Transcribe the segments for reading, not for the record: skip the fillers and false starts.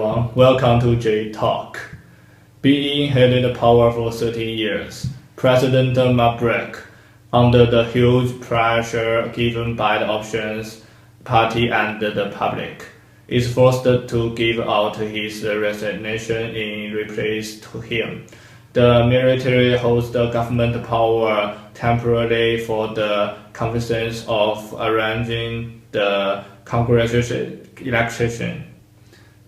everyone, welcome to J Talk. Being held power for 13 years, President Mubarak, under the huge pressure given by the opposition party and the public, is forced to give out his resignation in replace to him. The military holds the government power temporarily for the convenience of arranging the congressional election.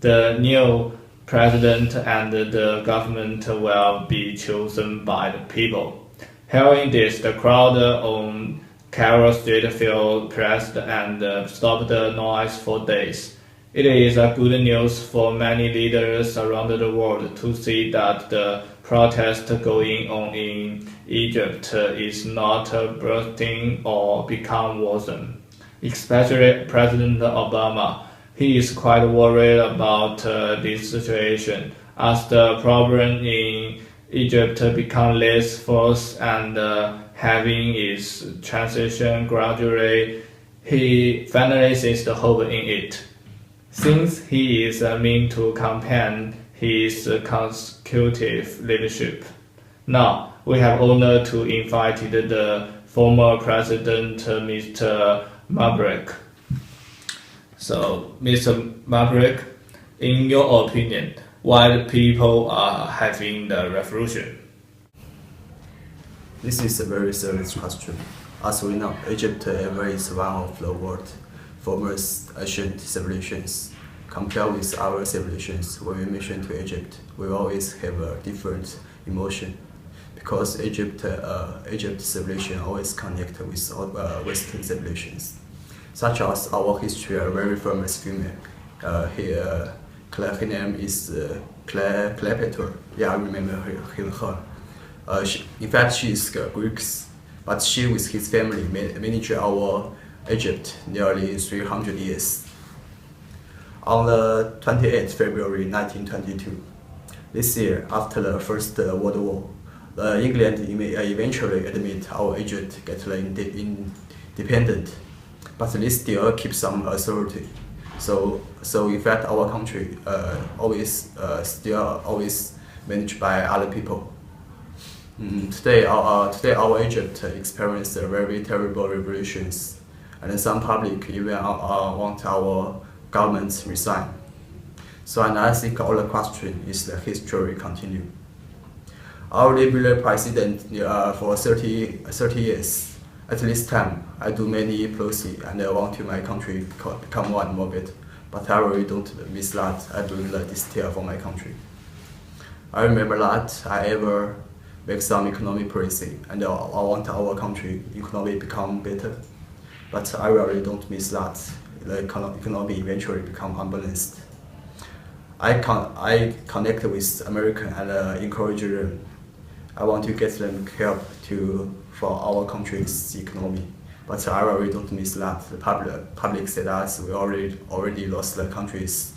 The new president and the government will be chosen by the people. Hearing this, the crowd on Carroll Street felt pressed and stopped the noise for days. It is a good news for many leaders around the world to see that the protest going on in Egypt is not bursting or become worsened. Especially President Obama. He is quite worried about this situation as the problem in Egypt become less force and having its transition gradually, he finally sees the hope in it. Since he is meant to campaign his consecutive leadership. Now, we have honored to invite the former president, Mr. Mubarak. So, Mr. Mubarak, in your opinion, why the people are having the revolution? This is a very serious question. As we know, Egypt is one of the world's foremost ancient civilizations. Compared with our civilizations, when we mission to Egypt, we always have a different emotion, because Egypt civilization always connect with Western civilizations, such as our history, a very famous female. Her name is Cleopatra. Yeah, I remember her. In fact, she is Greek, but she with his family managed our Egypt nearly 300 years. On the 28th February 1922, this year, after the First World War, England eventually admit our Egypt get independent, but they still keep some authority. So in fact, our country always managed by other people. Today our Egypt experienced very terrible revolutions, and some public even want our government resign. So, and I think all the question is the history continue. Our liberal president for 30 years. At this time, I do many policy and I want to my country become more and more better. But I really don't miss that. I doing this here for my country. I remember that I ever make some economic policy and I want our country economy become better. But I really don't miss that. The economy eventually become unbalanced. I connect with American and encourage them. I want to get them help for our country's economy. But I really don't miss that. The public said that we already lost the country's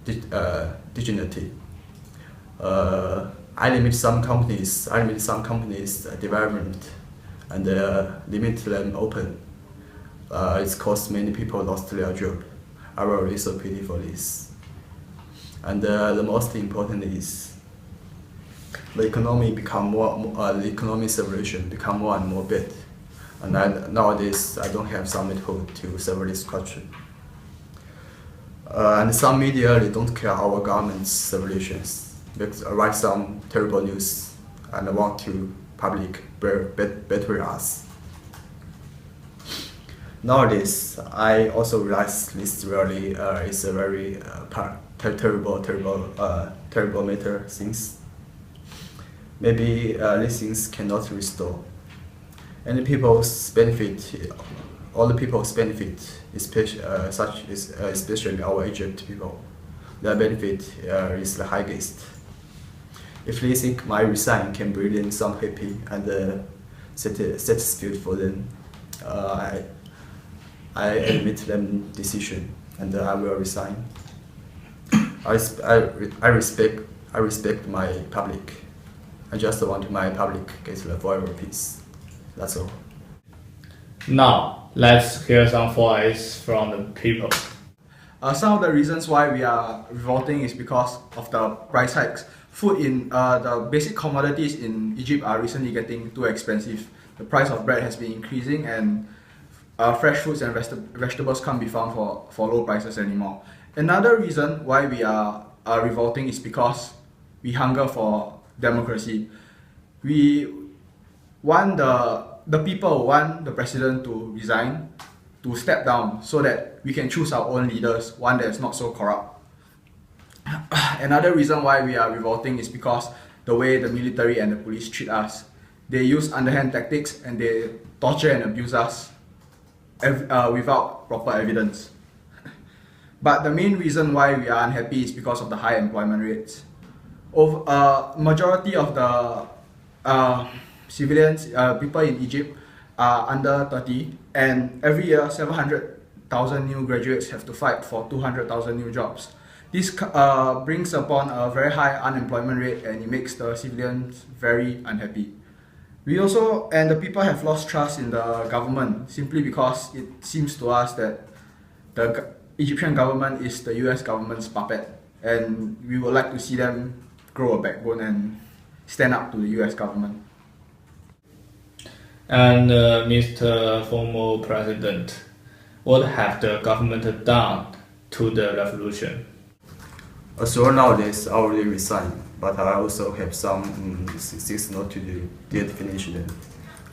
dignity. I limit some companies' development and limit them open. It's caused many people lost their job. I really so pity for this. And the most important is the economy become the economic situation become more and more bad. And nowadays I don't have some method to solve this question. And some media they don't care our government's solutions. They write some terrible news and want to public betray us. Nowadays, I also realize this really is a very terrible matter things. Maybe these things cannot restore. And people's benefit, all the people's benefit, especially our Egypt people, their benefit is the highest. If they think my resign can bring them some happy and satisfied for them, I admit them decision and I will resign. I respect my public. I just want my public get the forever peace. That's all. Now, let's hear some voice from the people. Some of the reasons why we are revolting is because of the price hikes. Food in the basic commodities in Egypt are recently getting too expensive. The price of bread has been increasing, and fresh fruits and vegetables can't be found for low prices anymore. Another reason why we are revolting is because we hunger for democracy. We want the people want the president to resign, to step down, so that we can choose our own leaders, one that is not so corrupt. Another reason why we are revolting is because the way the military and the police treat us. They use underhand tactics and they torture and abuse us without proper evidence. But the main reason why we are unhappy is because of the high employment rates. Majority of the civilians, people in Egypt are under 30, and every year 700,000 new graduates have to fight for 200,000 new jobs. This brings upon a very high unemployment rate, and it makes the civilians very unhappy. And the people have lost trust in the government simply because it seems to us that the Egyptian government is the US government's puppet, and we would like to see them grow a backbone and stand up to the US government. And Mr. Former President, what have the government done to the revolution? So nowadays, I already resigned, but I also have some things not to do. Did finish them.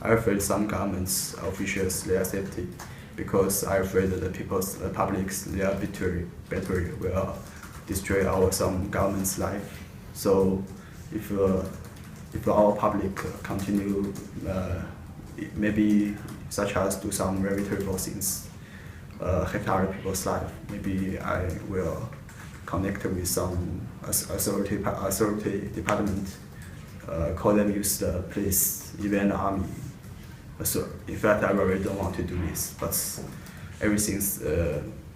I afraid some governments officials their safety, because I afraid that the public's their battery will destroy some government's life. So if our public continue maybe such as do some very terrible things, affect other people's life, maybe I will connect with some authority department, call them use the police, even the army. So in fact, I really don't want to do this, but everything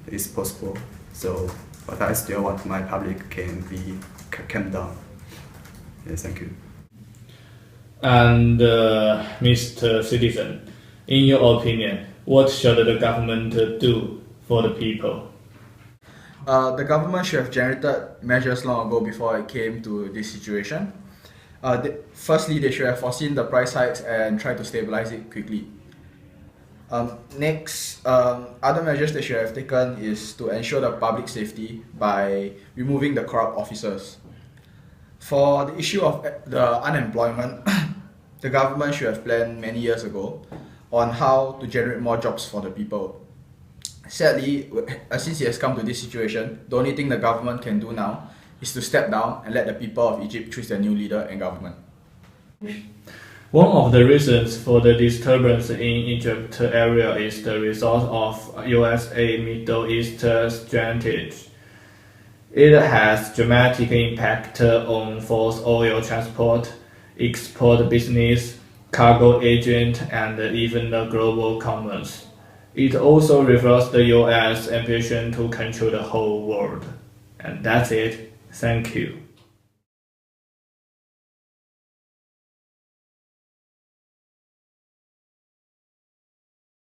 is possible. So, but I still want my public can be calm down. Yes, thank you. And Mr. Citizen, in your opinion, what should the government do for the people? The government should have generated measures long ago before it came to this situation. Firstly, they should have foreseen the price hikes and tried to stabilize it quickly. Next, other measures they should have taken is to ensure the public safety by removing the corrupt officers. For the issue of the unemployment, the government should have planned many years ago on how to generate more jobs for the people. Sadly, since it has come to this situation, the only thing the government can do now is to step down and let the people of Egypt choose their new leader and government. One of the reasons for the disturbance in Egypt area is the result of USA Middle East strategy. It has dramatic impact on both oil transport, export business, cargo agent, and even the global commerce. It also reflects the US ambition to control the whole world. And that's it. Thank you.